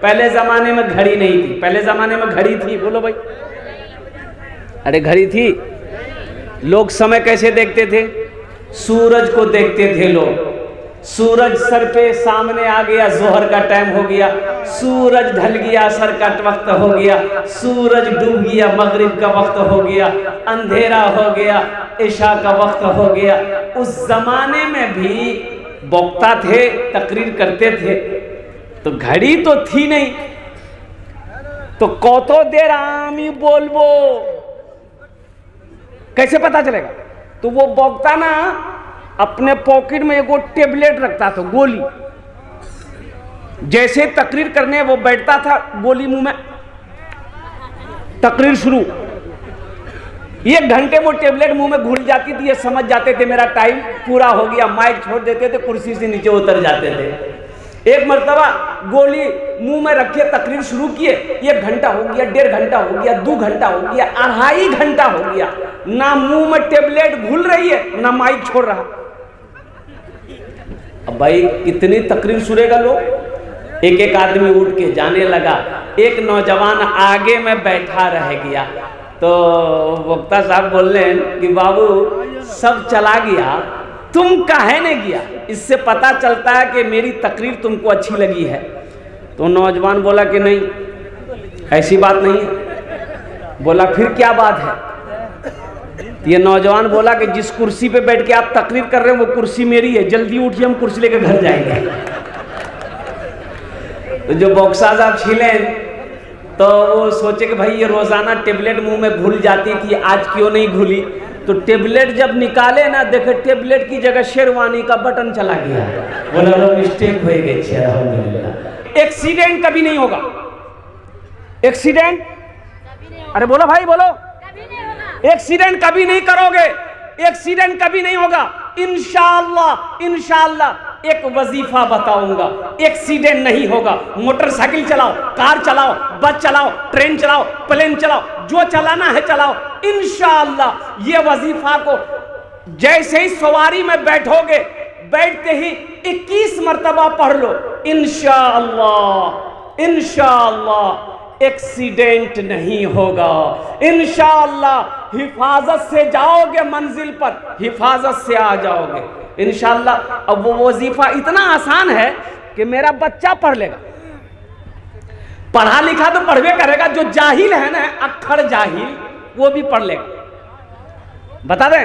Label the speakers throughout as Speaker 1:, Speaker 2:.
Speaker 1: पहले जमाने में घड़ी नहीं थी, पहले जमाने में घड़ी थी, बोलो भाई। अरे घड़ी थी। लोग समय कैसे देखते थे? सूरज को देखते थे लोग। सूरज सर पे सामने आ गया, जोहर का टाइम हो गया। सूरज ढल गया, असर का वक्त हो गया। सूरज डूब गया, मगरिब का वक्त हो गया। अंधेरा हो गया, इशा का वक्त हो गया। उस जमाने में भी वक्ता थे, तकरीर करते थे, तो घड़ी तो थी नहीं, तो कतो देर आमी बोलबो कैसे पता चलेगा? तो वो वक्ता ना अपने पॉकेट में एगो टेबलेट रखता था, गोली। जैसे तकरीर करने वो बैठता था, गोली मुंह में, तकरीर शुरू। 1 घंटे वो टेबलेट मुंह में घुल जाती थी, ये समझ जाते थे मेरा टाइम पूरा हो गया, माइक छोड़ देते थे, कुर्सी से नीचे उतर जाते थे। एक मर्तबा गोली मुंह में रखे तकरीर शुरू किए, 1 घंटा हो गया, 1.5 घंटा हो गया, 2 घंटा हो गया, 2.5 घंटा हो गया, ना मुंह में टेबलेट घुल रही है, ना माइक छोड़ रहा। अब भाई कितनी तकरीर सुनेगा लोग? एक एक आदमी उठ के जाने लगा। एक नौजवान आगे में बैठा रह गया, तो वक्ता साहब बोल रहे हैं कि बाबू सब चला गया, तुम काहे ने गया? इससे पता चलता है कि मेरी तकरीर तुमको अच्छी लगी है। तो नौजवान बोला कि नहीं, ऐसी बात नहीं है। बोला फिर क्या बात है? ये नौजवान बोला कि जिस कुर्सी पे बैठ के आप तकरीर कर रहे हो वो कुर्सी मेरी है, जल्दी उठिए, हम कुर्सी लेकर घर जाएंगे। तो जो बॉक्सा साहब छिले तो वो सोचे कि भाई ये रोजाना टेबलेट मुंह में घुल जाती थी, आज क्यों नहीं घुली? तो टेबलेट जब निकाले ना, देखे टेबलेट की जगह शेरवानी का बटन चला गया। बोला लो मिस्टेक हो गई। एक्सीडेंट कभी नहीं होगा। एक्सीडेंट, अरे बोलो भाई बोलो, एक्सीडेंट कभी नहीं करोगे, एक्सीडेंट कभी नहीं होगा। इंशाअल्लाह इंशाअल्लाह एक वजीफा बताऊंगा, एक्सीडेंट नहीं होगा। मोटरसाइकिल चलाओ, कार चलाओ, बस चलाओ, ट्रेन चलाओ, प्लेन चलाओ, जो चलाना है चलाओ, इंशाअल्लाह ये वजीफा को जैसे ही सवारी में बैठोगे, बैठते ही 21 मर्तबा पढ़ लो, इंशाअल्लाह इंशाअल्लाह एक्सीडेंट नहीं होगा। इंशाअल्लाह हिफाजत से जाओगे मंजिल पर, हिफाजत से आ जाओगे इंशाअल्लाह। अब वो वजीफा इतना आसान है कि मेरा बच्चा पढ़ लेगा, पढ़ा लिखा तो पढ़वे करेगा, जो जाहिल है ना, अक्खर जाहिल, वो भी पढ़ लेगा। बता दें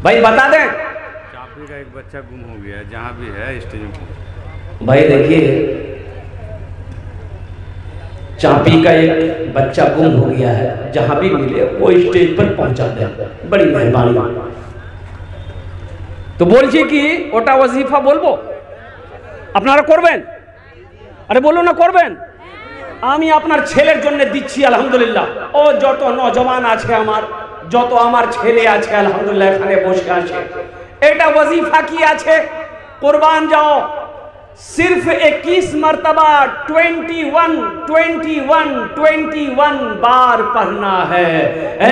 Speaker 1: भाई, बता दें।
Speaker 2: चापी का एक बच्चा गुम हो गया, जहां भी है स्टेज पे।
Speaker 1: भाई देखिए, चापी का एक बच्चा गुम हो गया है, जहां भी मिले वो स्टेज पर पहुंचा दे, बड़ी मेहरबानी। तो बोलছি কি ওটা ওয়াজিফা বলবো? আপনারা করবেন? আরে বলো না করবেন? আমি আপনার ছেলের জন্য দিচ্ছি আলহামদুলিল্লাহ। ও যত নওজওয়ান আছে আমার, যত আমার ছেলে আছে আলহামদুলিল্লাহ এখানে বসে আছে, এটা ওয়াজিফা কি আছে, কুরবান যাও। सिर्फ 21 मर्तबा 21 बार पढ़ना है।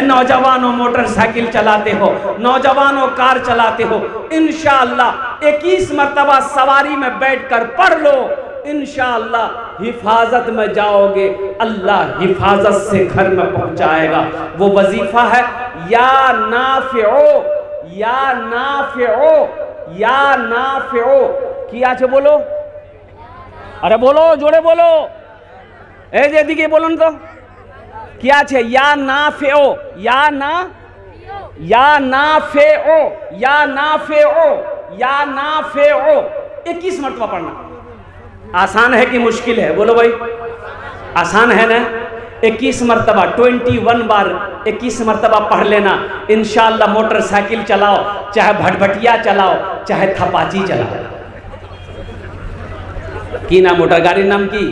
Speaker 1: नौजवानों मोटरसाइकिल चलाते हो, नौजवानों कार चलाते हो, इंशाअल्लाह 21 मर्तबा सवारी में बैठकर पढ़ लो, इंशाअल्लाह हिफाजत में जाओगे, अल्लाह हिफाजत से घर में पहुंचाएगा। वो वजीफा है या नाफिओ, या नाफिओ, या नाफिओ। क्या আছে बोलो? अरे बोलो, जोड़े बोलो, ए যেদিকে বলুন তো কি আছে? या नाफिओ, या ना, या नाफिओ, या नाफिओ, या नाफिओ। 21 मर्तबा पढ़ना। आसान है कि मुश्किल है? बोलो भाई, आसान है ना? 21 मर्तबा 21 बार 21 मर्तबा पढ़ लेना, इंशाअल्लाह। मोटरसाइकिल चलाओ, चाहे भटभटिया चलाओ, चाहे थपाची चलाओ। की नाम मोटर गाड़ी नाम की?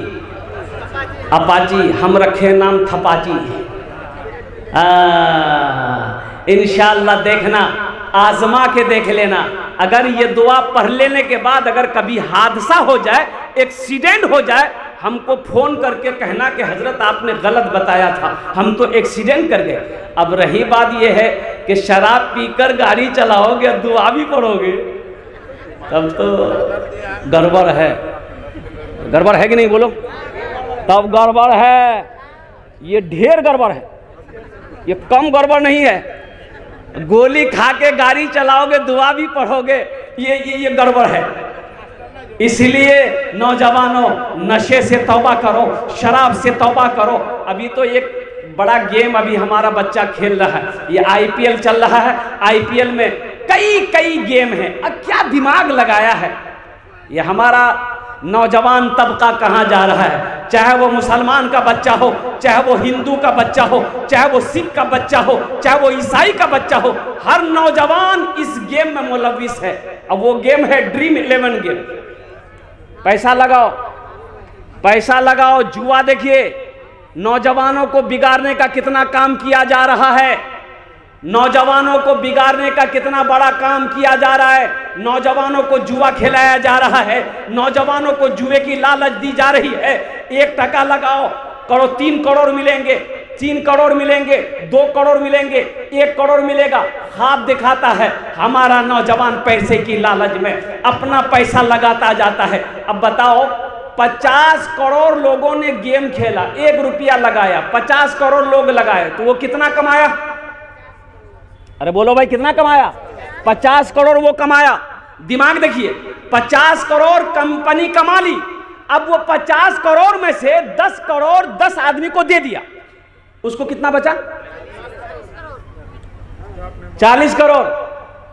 Speaker 1: अपाची। हम रखे नाम थपाची। इंशाअल्लाह देखना, आजमा के देख लेना। अगर ये दुआ पढ़ लेने के बाद अगर कभी हादसा हो जाए, एक्सीडेंट हो जाए, हमको फोन करके कहना कि हजरत आपने गलत बताया था, हम तो एक्सीडेंट कर गए। अब रही बात यह है कि शराब पीकर गाड़ी चलाओगे, दुआ भी पढ़ोगे, तब तो गड़बड़ है। गड़बड़ है कि नहीं बोलो? तब गड़बड़ है, ये ढेर गड़बड़ है, ये कम गड़बड़ नहीं है। गोली खा के गाड़ी चलाओगे, दुआ भी पढ़ोगे, ये गड़बड़ है। इसलिए नौजवानों, नशे से तौबा करो, शराब से तौबा करो। अभी तो एक बड़ा गेम अभी हमारा बच्चा खेल रहा है, ये आईपीएल चल रहा है। आईपीएल में कई गेम है। अब क्या दिमाग लगाया है ये हमारा नौजवान तबका कहाँ जा रहा है? चाहे वो मुसलमान का बच्चा हो, चाहे वो हिंदू का बच्चा हो, चाहे वो सिख का बच्चा हो, चाहे वो ईसाई का बच्चा हो, हर नौजवान इस गेम में मुलविस है। अब वो गेम है ड्रीम 11 गेम। पैसा लगाओ, पैसा लगाओ, जुआ देखिए। नौजवानों को बिगाड़ने का कितना काम किया जा रहा है, नौजवानों को बिगाड़ने का कितना बड़ा काम किया जा रहा है। नौजवानों को जुआ खिलाया जा रहा है, नौजवानों को जुए की लालच दी जा रही है। 1 टका लगाओ, करो 3 करोड़ मिलेंगे, 3 करोड़ मिलेंगे, 2 करोड़ मिलेंगे, 1 करोड़ मिलेगा। हाथ दिखाता है हमारा नौजवान पैसे की लालच में अपना पैसा लगाता जाता है। अब बताओ, 50 करोड़ लोगों ने गेम खेला, 1 रुपया लगाया, 50 करोड़ लोग लगाए तो वो कितना कमाया? अरे बोलो भाई, कितना कमाया? 50 करोड़ वो कमाया। दिमाग देखिए, 50 करोड़ कंपनी कमा ली। अब वो 50 करोड़ में से 10 करोड़ 10 आदमी को दे दिया, उसको कितना बचा? 40 करोड़।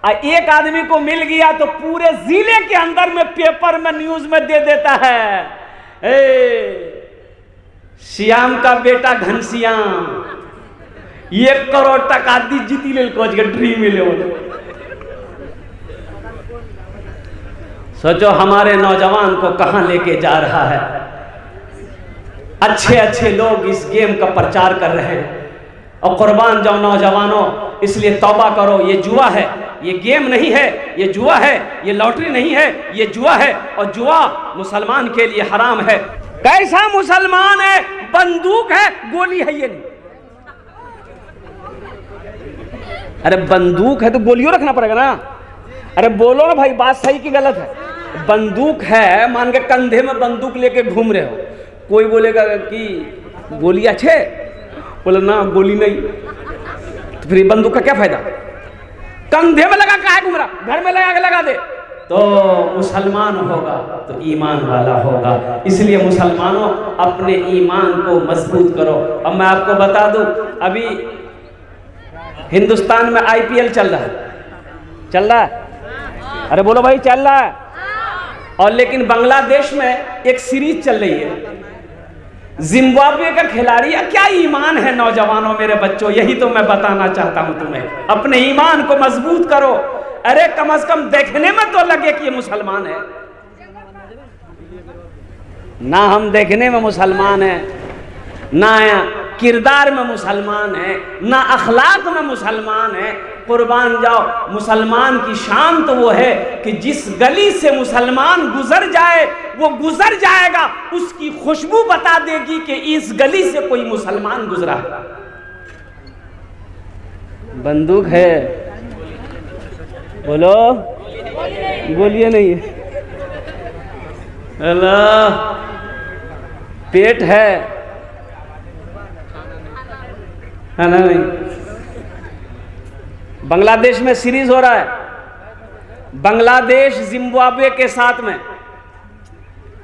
Speaker 1: एक आदमी को मिल गया तो पूरे जिले के अंदर में पेपर में न्यूज में दे देता है, श्याम का बेटा घनश्याम 1 करोड़ टका दी जीती ले कोच के ड्रीम 11। सोचो हमारे नौजवान को कहां लेके जा रहा है। अच्छे अच्छे लोग इस गेम का प्रचार कर रहे हैं और कुर्बान जाओ नौजवानों। इसलिए तौबा करो, ये जुआ है, ये गेम नहीं है, ये जुआ है, ये लॉटरी नहीं है, ये जुआ है। और जुआ मुसलमान के लिए हराम है। कैसा मुसलमान है? बंदूक है, गोली है ये नहीं। अरे बंदूक है तो गोलियों रखना पड़ेगा ना। अरे बोलो ना भाई, बात सही की गलत है? बंदूक है, मान के कंधे में बंदूक लेके घूम रहे हो, कोई बोलेगा कि गोली अच्छे, बोले ना गोली नहीं, तो फिर बंदूक का क्या फायदा? कंधे में लगा के घूम रहा, घर में लगा के लगा दे तो मुसलमान होगा तो ईमान वाला होगा। इसलिए मुसलमानों अपने ईमान को मजबूत करो। अब मैं आपको बता दूं, अभी हिंदुस्तान में आईपीएल चल रहा है, चल रहा है? अरे बोलो भाई, चल रहा है। और लेकिन बांग्लादेश में एक सीरीज चल रही है, जिम्बाब्वे का खिलाड़ी। क्या ईमान है नौजवानों, मेरे बच्चों, यही तो मैं बताना चाहता हूं तुम्हें। अपने ईमान को मजबूत करो। अरे कम से कम देखने में तो लगे कि ये मुसलमान है ना। हम देखने में मुसलमान है ना, किरदार में मुसलमान है ना, अखलाक में मुसलमान है। कुर्बान जाओ, मुसलमान की शान तो वो है कि जिस गली से मुसलमान गुजर जाए वो गुजर जाएगा, उसकी खुशबू बता देगी कि इस गली से कोई मुसलमान गुजरा है। बंदूक है, बोलो गोलियां नहीं है। अल्लाह, पेट है ना? नहीं। बांग्लादेश में सीरीज हो रहा है, बांग्लादेश जिम्बाब्वे के साथ में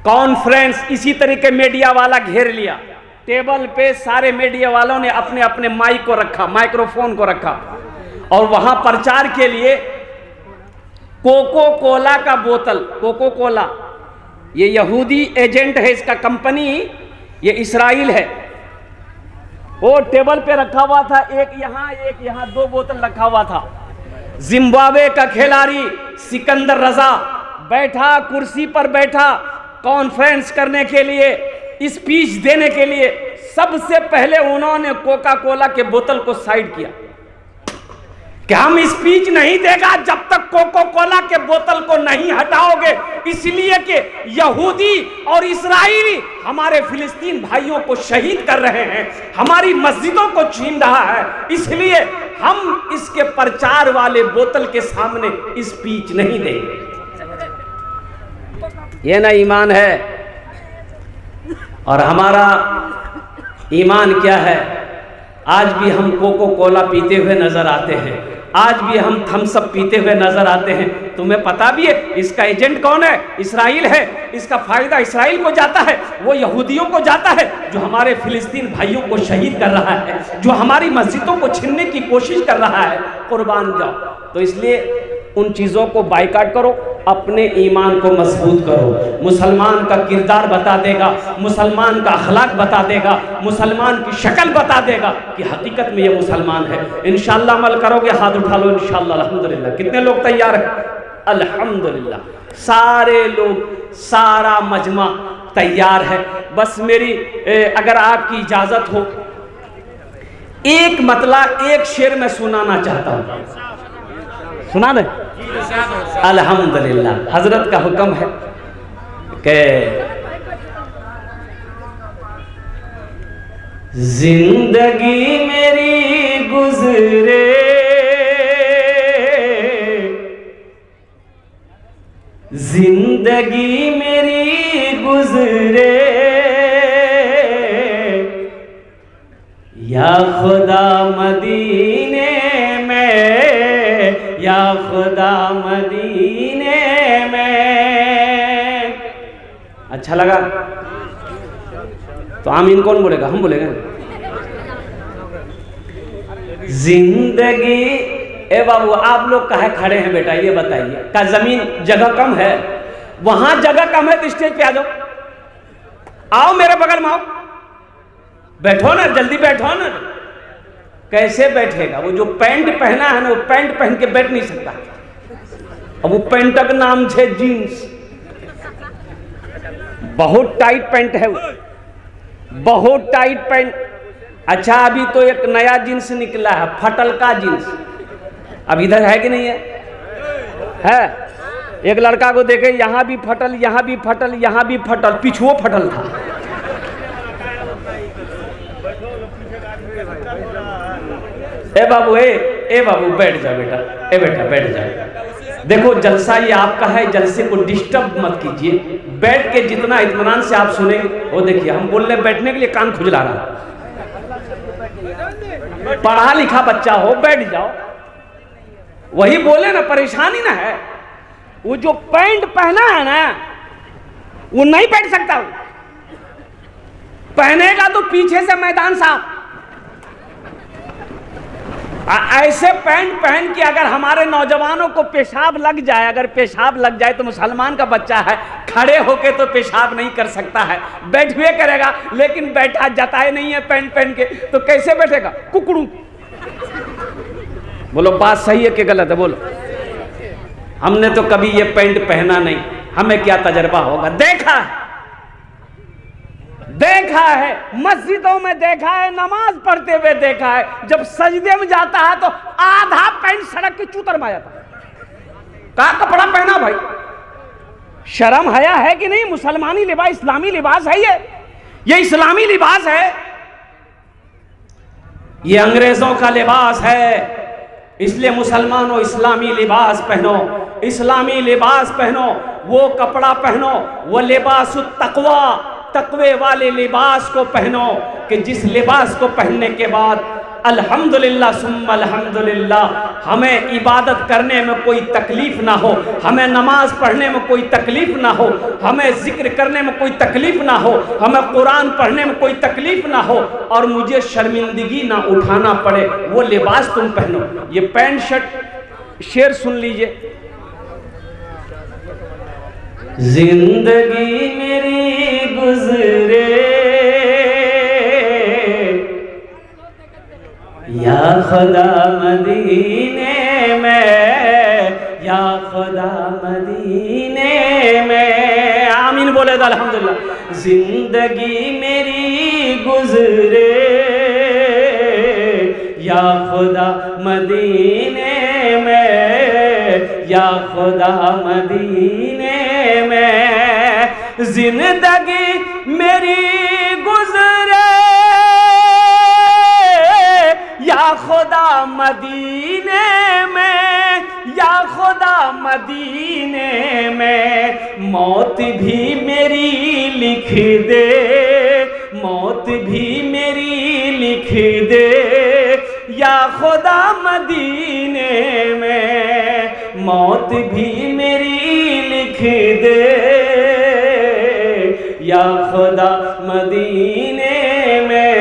Speaker 1: कॉन्फ्रेंस। इसी तरीके मीडिया वाला घेर लिया, टेबल पे सारे मीडिया वालों ने अपने अपने माइक को रखा, माइक्रोफोन को रखा, और वहां प्रचार के लिए कोको कोला का बोतल, कोको कोला, ये यहूदी एजेंट है, इसका कंपनी ये इस्राइल है, वो टेबल पे रखा हुआ था, एक यहाँ 2 बोतल रखा हुआ था। जिम्बाब्वे का खिलाड़ी सिकंदर रजा बैठा, कुर्सी पर बैठा, कॉन्फ्रेंस करने के लिए, स्पीच देने के लिए। सबसे पहले उन्होंने कोका कोला के बोतल को साइड किया कि हम स्पीच नहीं देगा जब तक कोको कोला के बोतल को नहीं हटाओगे, इसलिए कि यहूदी और इस्राएली हमारे फिलिस्तीन भाइयों को शहीद कर रहे हैं, हमारी मस्जिदों को छीन रहा है, इसलिए हम इसके प्रचार वाले बोतल के सामने स्पीच नहीं देंगे। ये ना ईमान है। और हमारा ईमान क्या है? आज भी हम कोको कोला पीते हुए नजर आते हैं, आज भी हम थम्स अप पीते हुए नजर आते हैं। तुम्हें पता भी है इसका एजेंट कौन है? इस्राइल है। इसका फायदा इस्राइल को जाता है, वो यहूदियों को जाता है जो हमारे फिलिस्तीन भाइयों को शहीद कर रहा है, जो हमारी मस्जिदों को छीनने की कोशिश कर रहा है। कुर्बान जाओ। तो इसलिए उन चीज़ों को बाइकाट करो, अपने ईमान को मजबूत करो। मुसलमान का किरदार बता देगा, मुसलमान का अखलाक बता देगा, मुसलमान की शक्ल बता देगा कि हकीकत में ये मुसलमान है। इंशाअल्लाह अमल करोगे, हाथ उठा लो इंशाअल्लाह। अल्हम्दुलिल्लाह। कितने लोग तैयार हैं? अल्हम्दुलिल्लाह सारे लोग, सारा मजमा तैयार है। बस मेरी अगर आपकी इजाज़त हो, एक मतला एक शेर में सुनाना चाहता हूँ। सुना दे? अल्हम्दुलिल्लाह। हजरत का हुक्म है कि जिंदगी मेरी गुजरे, जिंदगी मेरी गुजरे, या खुदा मदीने में, या खुदा मदीने में। अच्छा लगा तो आमीन कौन बोलेगा? हम बोलेंगे। जिंदगी, ए बाबू आप लोग काहे खड़े हैं बेटा, ये बताइए। का जमीन जगह कम है? वहां जगह कम है तो स्टेज पे आ जाओ, आओ मेरे बगल में आओ, बैठो ना, जल्दी बैठो ना। कैसे बैठेगा? वो जो पैंट पहना है ना, वो पैंट पहन के बैठ नहीं सकता। अब वो पैंट का नाम है जीन्स, बहुत टाइट पैंट है वो, बहुत टाइट पैंट। अच्छा अभी तो एक नया जीन्स निकला है, फटल का जीन्स। अब इधर है कि नहीं है? है। एक लड़का को देखे, यहाँ भी फटल, यहाँ भी फटल, यहाँ भी फटल, पिछुओ फटल था। ए बाबू, ए बाबू बैठ जा बेटा, ए बेटा बैठ जा। देखो जलसा ये आपका है, जलसे को डिस्टर्ब मत कीजिए। बैठ के जितना इत्मीनान से आप सुनेंगे, वो देखिए हम बोल रहे बैठने के लिए कान खुजला रहा। पढ़ा लिखा बच्चा हो, बैठ जाओ। वही बोले ना, परेशानी ना है। वो जो पैंट पहना है ना, वो नहीं बैठ सकता। पहनेगा तो पीछे से मैदान साफ। ऐसे पैंट पहन के अगर हमारे नौजवानों को पेशाब लग जाए, अगर पेशाब लग जाए तो मुसलमान का बच्चा है, खड़े होके तो पेशाब नहीं कर सकता है, बैठ हुए करेगा। लेकिन बैठा जाता है नहीं है पैंट पहन के, तो कैसे बैठेगा? कुकड़ू। बोलो बात सही है कि गलत है? बोलो। हमने तो कभी ये पैंट पहना नहीं, हमें क्या तजर्बा होगा? देखा है, देखा है, मस्जिदों में देखा है, नमाज पढ़ते हुए देखा है। जब सजदे में जाता है तो आधा पैंट सड़क के चूतर में आ जाता है। क्या कपड़ा पहना भाई? शर्म हया है कि नहीं? मुसलमानी लिबास, इस्लामी लिबास है ये इस्लामी लिबास है। ये अंग्रेजों का लिबास है। इसलिए मुसलमानों इस्लामी लिबास पहनो, इस्लामी लिबास पहनो, वो कपड़ा पहनो, वो लिबास तकवा, तकवे वाले लिबास को पहनो कि जिस लिबास को पहनने के बाद अल्हम्दुलिल्लाह सुम्मा अल्हम्दुलिल्लाह हमें इबादत करने में कोई तकलीफ ना हो, हमें नमाज पढ़ने में कोई तकलीफ ना हो, हमें जिक्र करने में कोई तकलीफ ना हो, हमें कुरान पढ़ने में कोई तकलीफ ना हो और मुझे शर्मिंदगी ना उठाना पड़े। वो लिबास तुम पहनो। ये पैंट शर्ट, शेर सुन लीजिए। जिंदगी मेरी गुजरे, या खुदा मदीने में, या खुदा मदीने में। आमीन बोले तो अल्हम्दुलिल्लाह। जिंदगी मेरी गुजरे, या खुदा मदीने में, या खुदा मदीने में। जिंदगी मेरी गुजरे, या खुदा मदीने में, या खुदा मदीने में, मौत भी मेरी लिख दे, मौत भी मेरी लिख दे, या खुदा मदीने में मौत भी मेरी लिख दे, या खुदा मदीने में,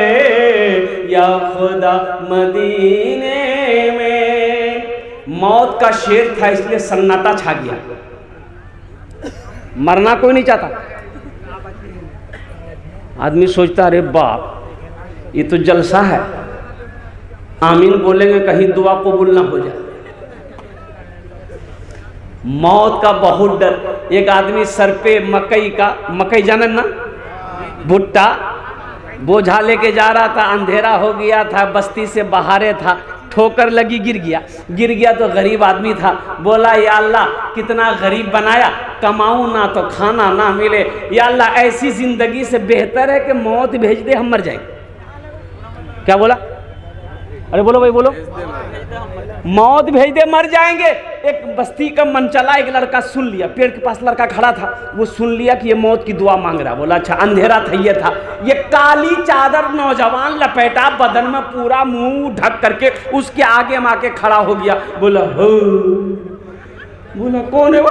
Speaker 1: या खुदा मदीने में। मौत का शेर था इसलिए सन्नाटा छा गया, मरना कोई नहीं चाहता। आदमी सोचता अरे बाप ये तो जलसा है, आमीन बोलेंगे कहीं दुआ कबूल ना हो जाए। मौत का बहुत डर। एक आदमी सर पे मकई का, मकई जानन ना, भुट्टा बोझा लेके जा रहा था, अंधेरा हो गया था, बस्ती से बाहरे था, ठोकर लगी, गिर गया तो गरीब आदमी था, बोला या अल्लाह कितना गरीब बनाया, कमाऊं ना तो खाना ना मिले, या अल्लाह ऐसी जिंदगी से बेहतर है कि मौत भेज दे हम मर जाएंगे। क्या बोला? अरे बोलो भाई बोलो, मौत भेज दे मर जाएंगे। एक बस्ती का मनचला एक लड़का सुन लिया, पेड़ के पास लड़का खड़ा था, वो सुन लिया कि ये मौत की दुआ मांग रहा। बोला अच्छा, अंधेरा था, ये काली चादर नौजवान लपेटा, बदन में पूरा मुंह ढक करके उसके आगे में आके खड़ा हो गया। बोला हो, बोला कौन है वो?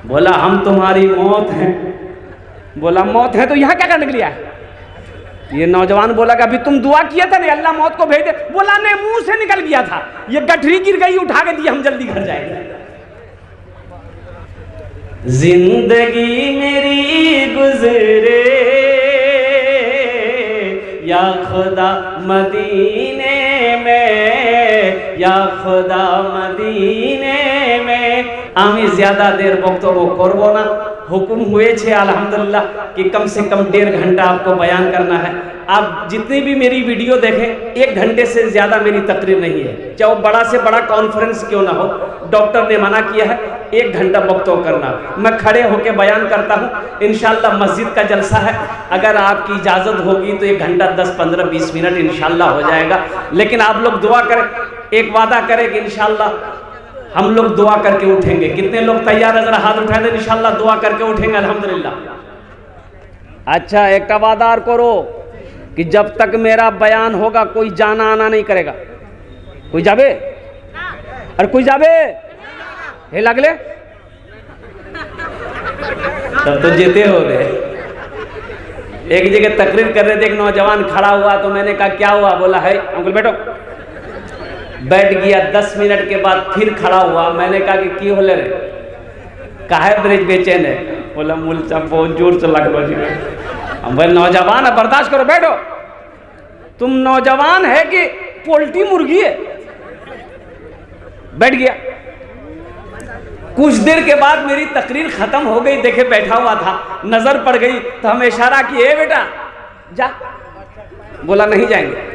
Speaker 1: बोला हम तुम्हारी मौत हैं। बोला मौत है तो यहाँ क्या करने के लिए आया? ये नौजवान बोला कि अभी तुम दुआ किया था ना अल्लाह मौत को भेज दे। बोला नहीं, मुंह से निकल गया था, ये गठरी गिर गई, उठा के दिया, हम जल्दी घर जाएंगे। जिंदगी मेरी गुजरे या खुदा मदीने में, या खुदा मदीने में। আমি ज़्यादा देर বক্তব্য করব না। हुक्म हुए छे अल्हम्दुलिल्लाह कि कम से कम 1.5 घंटा आपको बयान करना है। आप जितनी भी मेरी वीडियो देखें, 1 घंटे से ज़्यादा मेरी तकरीर नहीं है, चाहे वो बड़ा से बड़ा कॉन्फ्रेंस क्यों ना हो। डॉक्टर ने मना किया है 1 घंटा वक्तव्य करना। मैं खड़े होकर बयान करता हूँ, इंशाल्लाह मस्जिद का जलसा है, अगर आपकी इजाज़त होगी तो 1 घंटा 10, 15, 20 मिनट इंशाल्लाह हो जाएगा। लेकिन आप लोग दुआ करें, एक वादा करें कि इंशाल्लाह हम लोग दुआ करके उठेंगे। कितने लोग तैयार है? जरा हाथ उठाए दें, इंशाल्लाह दुआ करके उठेंगे अल्हम्दुलिल्लाह। अच्छा, एक वादा और करो कि जब तक मेरा बयान होगा कोई जाना आना नहीं करेगा। कोई जाबे? अरे कोई जाबे? हे लगले तब तो जीते हो गए। एक जगह तकरीर कर रहे थे, एक नौजवान खड़ा हुआ तो मैंने कहा क्या हुआ? बोला है अंकल बैठो। बैठ गया, 10 मिनट के बाद फिर खड़ा हुआ। मैंने कहा कि की होले रे, काहे ब्रिज बेचैन है? बोला मुलचा बहुत जोर से लग लो जी। हम बोले नौजवान है, बर्दाश्त करो, बैठो। तुम नौजवान है कि पोल्ट्री मुर्गी है? बैठ गया। कुछ देर के बाद मेरी तकरीर खत्म हो गई, देखे बैठा हुआ था, नजर पड़ गई तो हम इशारा किए बेटा जा। बोला नहीं जाएंगे।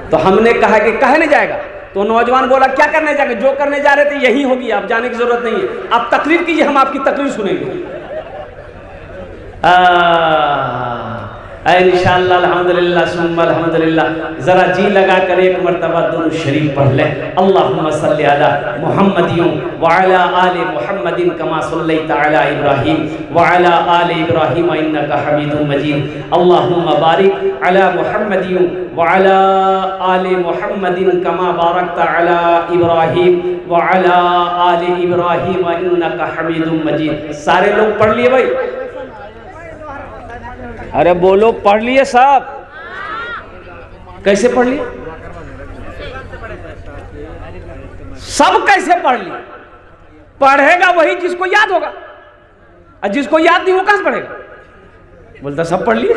Speaker 1: तो हमने कहा कि कहे नहीं जाएगा? तो नौजवान बोला क्या करने जाएंगे? जो करने जा रहे थे यही होगी, आप जाने की जरूरत नहीं है, आप तकरीर कीजिए, हम आपकी तकरीर सुनेंगे। इंशाअल्लाह अल्हम्दुलिल्लाह सुम्मा अल्हम्दुलिल्लाह। जरा जी लगा कर एक मरतबा दुरूद शरीफ पढ़ लें। अल्लाहुम्मा सल्ली अला मुहम्मदिन व अला आलि मुहम्मदिन कमा सल्लैता अला इब्राहीम व अला आलि इब्राहीम इन्नका हमीदुम मजीद। अल्लाहुम्मा बारिक अला मुहम्मदिन व अला आलि मुहम्मदिन कमा बारकता अला इब्राहीम व अला आलि इब्राहीम इन्नका हमीदुम मजीद। सारे लोग पढ़ लिए भाई? अरे बोलो, पढ़ लिए सब? कैसे पढ़ लिए? सब कैसे पढ़ लिए? पढ़ेगा वही जिसको याद होगा, और जिसको याद नहीं वो कहां से पढ़ेगा? बोलता सब पढ़ लिए।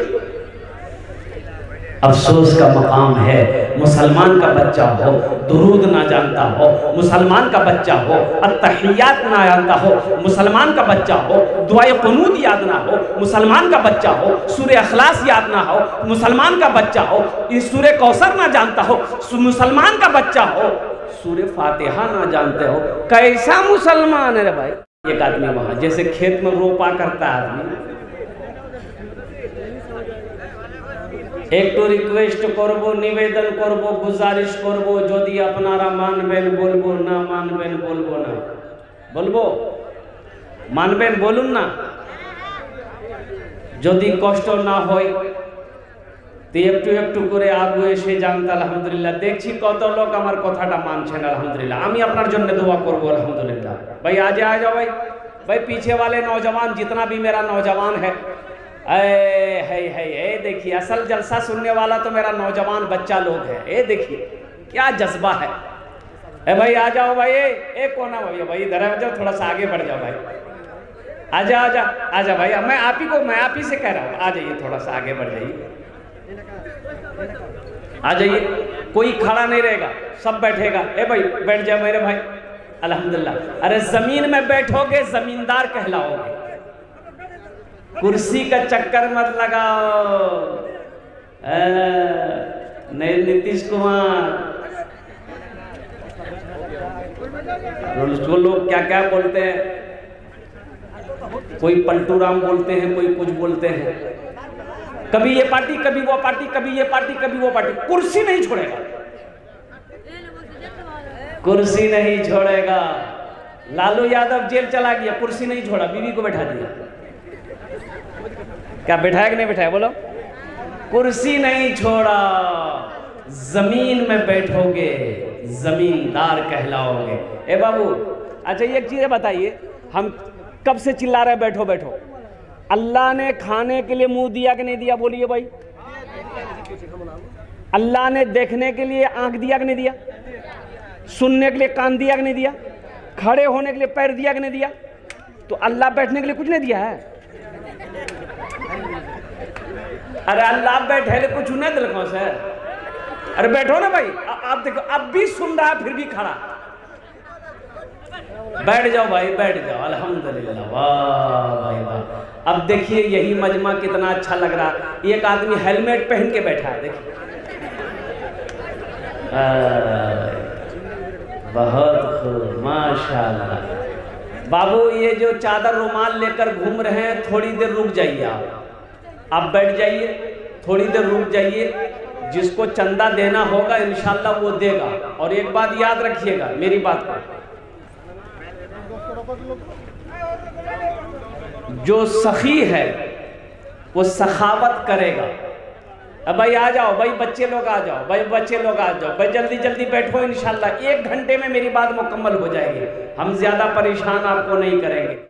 Speaker 1: अफसोस का मकाम है, मुसलमान का बच्चा हो दुरूद ना जानता हो, मुसलमान का बच्चा हो अत्तहियात ना जानता हो, मुसलमान का बच्चा हो दुआए कुनूत याद ना हो, मुसलमान का बच्चा हो सूरे अखलास याद ना हो, मुसलमान का बच्चा हो इस सूरे कौसर ना जानता हो, मुसलमान का बच्चा हो सूरे फातिहा ना जानते हो। कैसा मुसलमान है रे भाई? एक आदमी वहां जैसे खेत में रोपा करता है आदमी, एक तो रिक्वेस्ट करब, निवेदन करब, गुजारिश करब, यदि अपनारा मानबेन बोलबो, ना मानबेन बोलबो ना। বলবো মানবেন বলুন না, যদি কষ্ট না হয় তো একটু একটু করে আগুয়ে এসে যান। আলহামদুলিল্লাহ দেখছি কত लोग আমার কথাটা মানছেন। আলহামদুলিল্লাহ আমি আপনার জন্য দোয়া করব। अल्हम्दुलिल्लाह भाई आ जाओ भाई पीछे वाले नौजवान जितना भी मेरा नौजवान है देखिए असल जलसा सुनने वाला तो मेरा नौजवान बच्चा लोग है। ये देखिए क्या जज्बा है। भाई आ जाओ भाई, एक कोना भाई इधर आ जाओ, थोड़ा सा आगे बढ़ जाओ भाई। आजा आजा आजा भाई, मैं आप ही से कह रहा हूँ, आ जाइए थोड़ा सा आगे बढ़ जाइए, आ जाइए। कोई खड़ा नहीं रहेगा, सब बैठेगा। भाई बैठ जाओ मेरे भाई। अल्हम्दुलिल्लाह। अरे जमीन में बैठोगे जमींदार कहलाओगे, कुर्सी का चक्कर मत लगाओ। नहीं नीतीश कुमार, उसको लोग क्या क्या बोलते हैं, कोई पलटू राम बोलते हैं, कोई कुछ बोलते हैं। कभी ये पार्टी कभी वो पार्टी, कभी ये पार्टी कभी वो पार्टी। कुर्सी नहीं छोड़ेगा, कुर्सी नहीं छोड़ेगा। लालू यादव जेल चला गया, कुर्सी नहीं छोड़ा, बीवी को बैठा दिया। क्या बैठाया कि नहीं बैठाया बोलो? कुर्सी नहीं छोड़ा। जमीन में बैठोगे जमींदार कहलाओगे। ए बाबू अच्छा एक चीज बताइए, हम कब से चिल्ला रहे बैठो बैठो? अल्लाह ने खाने के लिए मुंह दिया कि नहीं दिया? बोलिए भाई। अल्लाह ने देखने के लिए आंख दिया कि नहीं दिया? सुनने के लिए कान दिया कि नहीं दिया? खड़े होने के लिए पैर दिया कि नहीं दिया? तो अल्लाह बैठने के लिए कुछ नहीं दिया है? अरे अल्लाह बैठे कुछ नहीं दिल को सर। अरे बैठो ना भाई, आप देखो अब भी सुन रहा है फिर भी खड़ा। बैठ जाओ भाई, बैठ जाओ। अल्हम्दुलिल्लाह, वाह भाई वाह। अब देखिए यही मजमा कितना अच्छा लग रहा। एक आदमी हेलमेट पहन के बैठा है, देखिए बहुत खूब, माशाल्लाह। बाबू ये जो चादर रुमाल लेकर घूम रहे हैं, थोड़ी देर रुक जाइए। आप बैठ जाइए, थोड़ी देर रुक जाइए। जिसको चंदा देना होगा इंशाल्लाह वो देगा। और एक बात याद रखिएगा मेरी बात को, जो सखी है वो सखावत करेगा। अब भाई आ जाओ भाई, बच्चे लोग आ जाओ भाई, बच्चे लोग आ जाओ भाई, जल्दी जल्दी बैठो। इंशाल्लाह 1 घंटे में मेरी बात मुकम्मल हो जाएगी। हम ज्यादा परेशान आपको नहीं करेंगे।